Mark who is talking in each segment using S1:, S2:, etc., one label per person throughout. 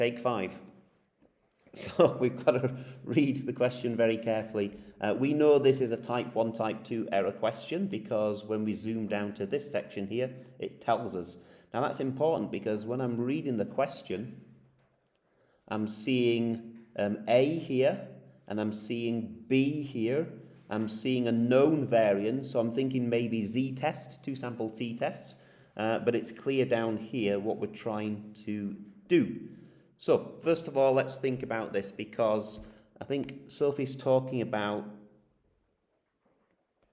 S1: Take 5. So we've got to read the question very carefully. We know this is a type 1, type 2 error question because when we zoom down to this section here, it tells us. Now that's important because when I'm reading the question, I'm seeing A here, and I'm seeing B here. I'm seeing a known variant, so I'm thinking maybe z-test, 2-sample t-test, but it's clear down here what we're trying to do. So, first of all, let's think about this because I think Sophie's talking about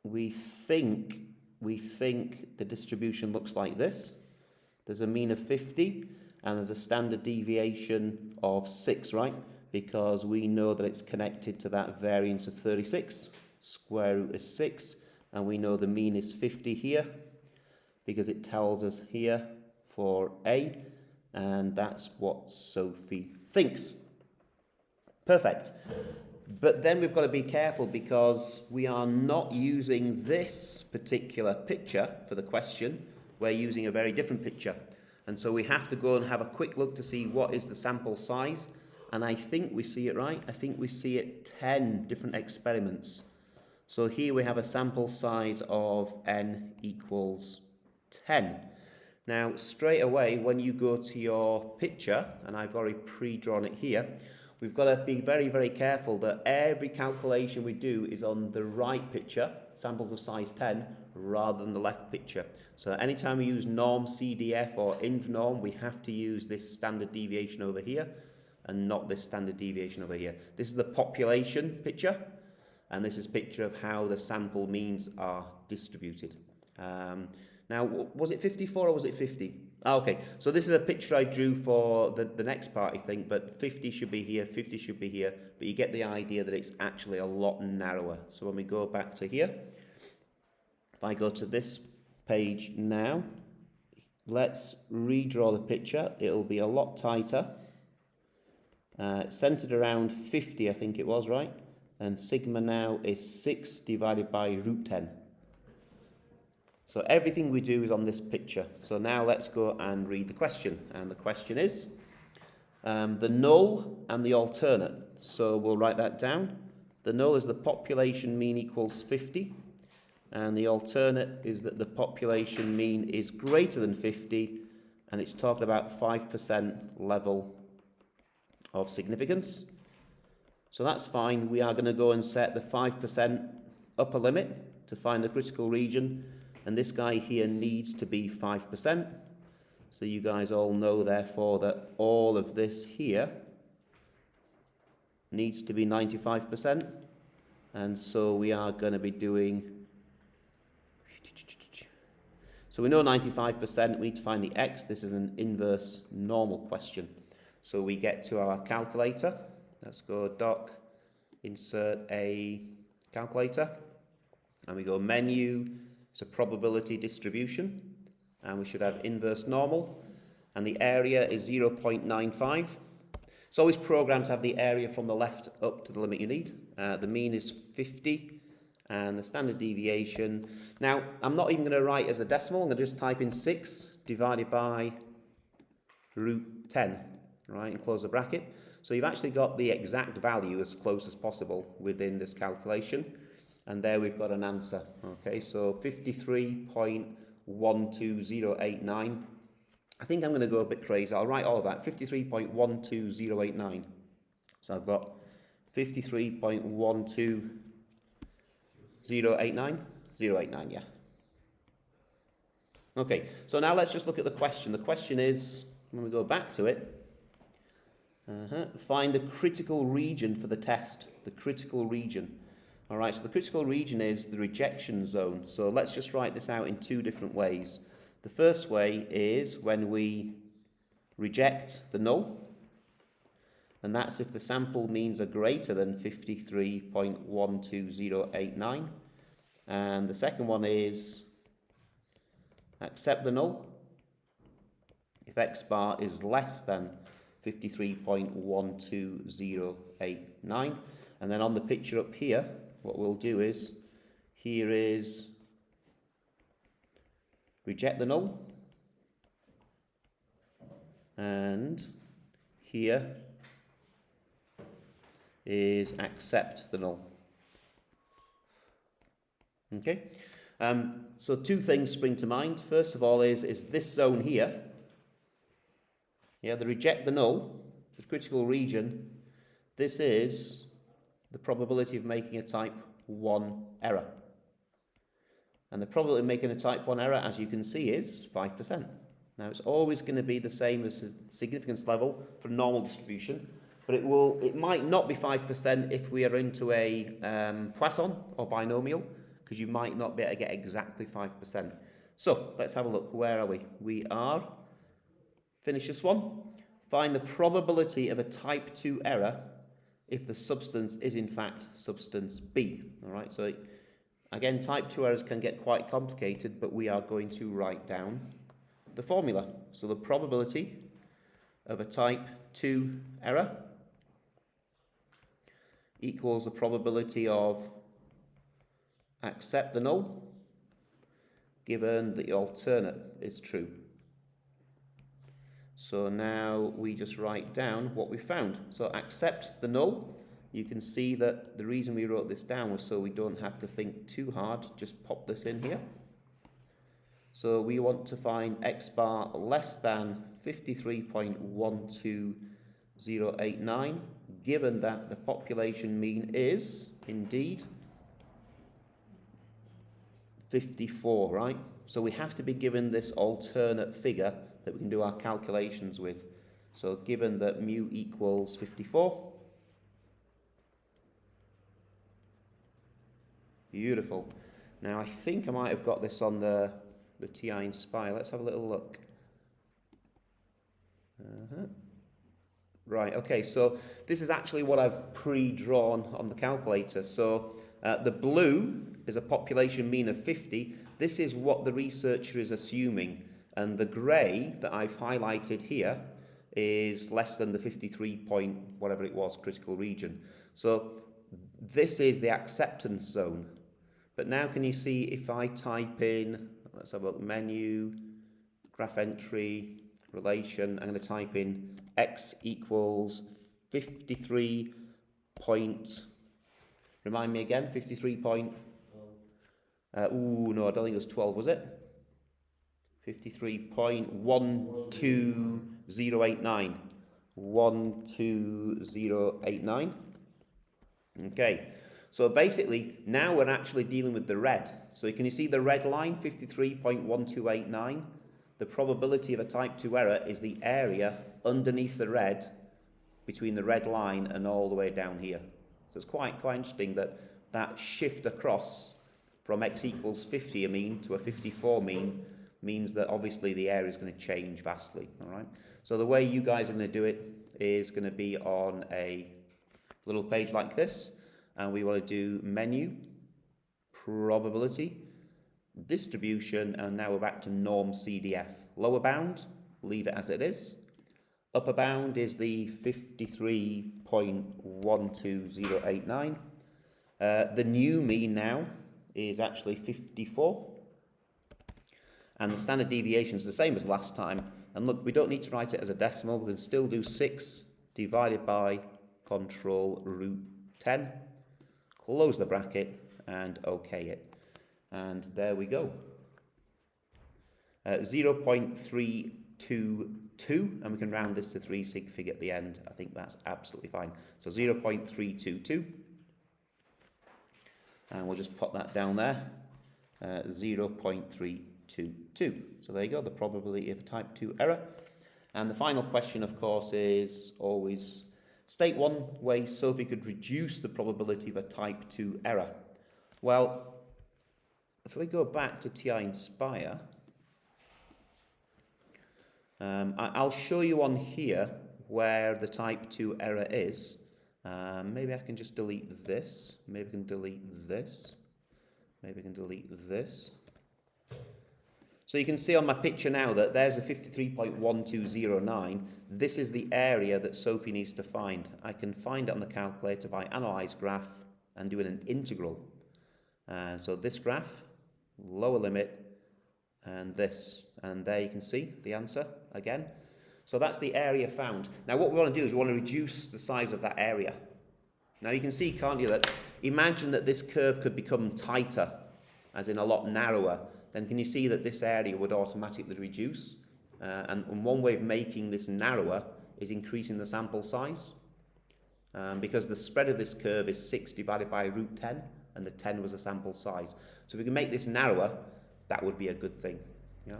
S1: we think the distribution looks like this. There's a mean of 50 and there's a standard deviation of 6, right? Because we know that it's connected to that variance of 36. Square root is 6, and we know the mean is 50 here because it tells us here for A, and that's what Sophie thinks. Perfect. But then we've got to be careful because we are not using this particular picture for the question. We're using a very different picture. And so we have to go and have a quick look to see what is the sample size. And I think we see it right. I think we see it 10 different experiments. So here we have a sample size of n equals 10. Now, straight away, when you go to your picture, and I've already pre-drawn it here, we've got to be very, very careful that every calculation we do is on the right picture, samples of size 10, rather than the left picture. So anytime we use norm, CDF, or inv norm, we have to use this standard deviation over here, and not this standard deviation over here. This is the population picture, and this is a picture of how the sample means are distributed. Now, was it 54 or was it 50? Okay, so this is a picture I drew for the next part, I think, but 50 should be here, 50 should be here, but you get the idea that it's actually a lot narrower. So when we go back to here, if I go to this page now, let's redraw the picture. It'll be a lot tighter. Centered around 50, I think it was, right? And sigma now is 6 divided by root 10. So everything we do is on this picture. So now let's go and read the question. And the question is the null and the alternate. So we'll write that down. The null is the population mean equals 50. And the alternate is that the population mean is greater than 50. And it's talking about 5% level of significance. So that's fine. We are going to go and set the 5% upper limit to find the critical region. And this guy here needs to be 5%. So you guys all know, therefore, that all of this here needs to be 95%. And so we are going to be doing... So we know 95%. We need to find the x. This is an inverse normal question. So we get to our calculator. Let's go doc, insert a calculator. And we go menu. It's a probability distribution, and we should have inverse normal, and the area is 0.95. It's always programmed to have the area from the left up to the limit you need. The mean is 50, and the standard deviation. Now, I'm not even going to write as a decimal. I'm going to just type in 6 divided by root 10, right, and close the bracket. So you've actually got the exact value as close as possible within this calculation. And there we've got an answer. Okay, so 53.12089. I think I'm going to go a bit crazy. I'll write all of that. 53.12089. So I've got 53.12089. 089, yeah. Okay, so now let's just look at the question. The question is, when we go back to it, find the critical region for the test. The critical region. All right, so the critical region is the rejection zone. So let's just write this out in 2 different ways. The first way is when we reject the null, and that's if the sample means are greater than 53.12089. And the second one is accept the null if x bar is less than 53.12089. And then on the picture up here, what we'll do is, here is reject the null, and here is accept the null. Okay, so two things spring to mind. First of all is this zone here, yeah, the reject the null, the critical region. This is the probability of making a type 1 error. And the probability of making a type 1 error, as you can see, is 5%. Now, it's always going to be the same as the significance level for normal distribution, but it might not be 5% if we are into a Poisson or binomial, because you might not be able to get exactly 5%. So, let's have a look. Where are we? We are, finish this one, find the probability of a type 2 error if the substance is in fact substance B. All right, so again, type 2 errors can get quite complicated, but we are going to write down the formula. So the probability of a type 2 error equals the probability of accept the null given that the alternate is true. So now we just write down what we found. So accept the null. You can see that the reason we wrote this down was so we don't have to think too hard. Just pop this in here. So we want to find x bar less than 53.12089, given that the population mean is indeed 54, right? So we have to be given this alternate figure that we can do our calculations with. So given that mu equals 54, beautiful. Now I think I might have got this on the TI Inspire. Let's have a little look. Right, okay, so this is actually what I've pre-drawn on the calculator. So the blue is a population mean of 50. This is what the researcher is assuming. And the grey that I've highlighted here is less than the 53 point whatever it was critical region. So this is the acceptance zone. But now can you see if I type in, let's have a look, menu, graph entry, relation, I'm going to type in x equals 53 point, remind me again, 53 point, no, I don't think it was 12, was it? 53.12089. 12089. Okay, so basically now we're actually dealing with the red. So can you see the red line, 53.1289? The probability of a type 2 error is the area underneath the red between the red line and all the way down here. So it's quite interesting that shift across from x equals 50 a mean to a 54 mean means that obviously the area is going to change vastly. All right. So the way you guys are going to do it is going to be on a little page like this, and we want to do menu, probability, distribution, and now we're back to norm CDF. Lower bound, leave it as it is. Upper bound is the 53.12089. The new mean now is actually 54. And the standard deviation is the same as last time. And look, we don't need to write it as a decimal. We can still do 6 divided by control root 10. Close the bracket and OK it. And there we go. 0.322, and we can round this to 3 sig fig at the end. I think that's absolutely fine. So 0.322. And we'll just pop that down there. 0.322. So there you go, the probability of a type 2 error. And the final question, of course, is always state one way Sophie could reduce the probability of a type 2 error. Well, if we go back to TI Inspire, I'll show you on here where the type 2 error is. Maybe I can just delete this. Maybe I can delete this. Maybe I can delete this. So you can see on my picture now that there's a 53.1209. This is the area that Sophie needs to find. I can find it on the calculator by analyze graph and doing an integral. So this graph, lower limit, and this. And there you can see the answer again. So that's the area found. Now what we want to do is we want to reduce the size of that area. Now you can see, can't you, that imagine that this curve could become tighter, as in a lot narrower. Then can you see that this area would automatically reduce? And one way of making this narrower is increasing the sample size. Because the spread of this curve is 6 divided by root 10, and the 10 was a sample size. So if we can make this narrower, that would be a good thing. Yeah.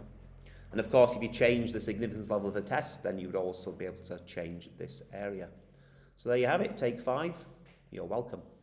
S1: And of course, if you change the significance level of the test, then you would also be able to change this area. So there you have it, take 5. You're welcome.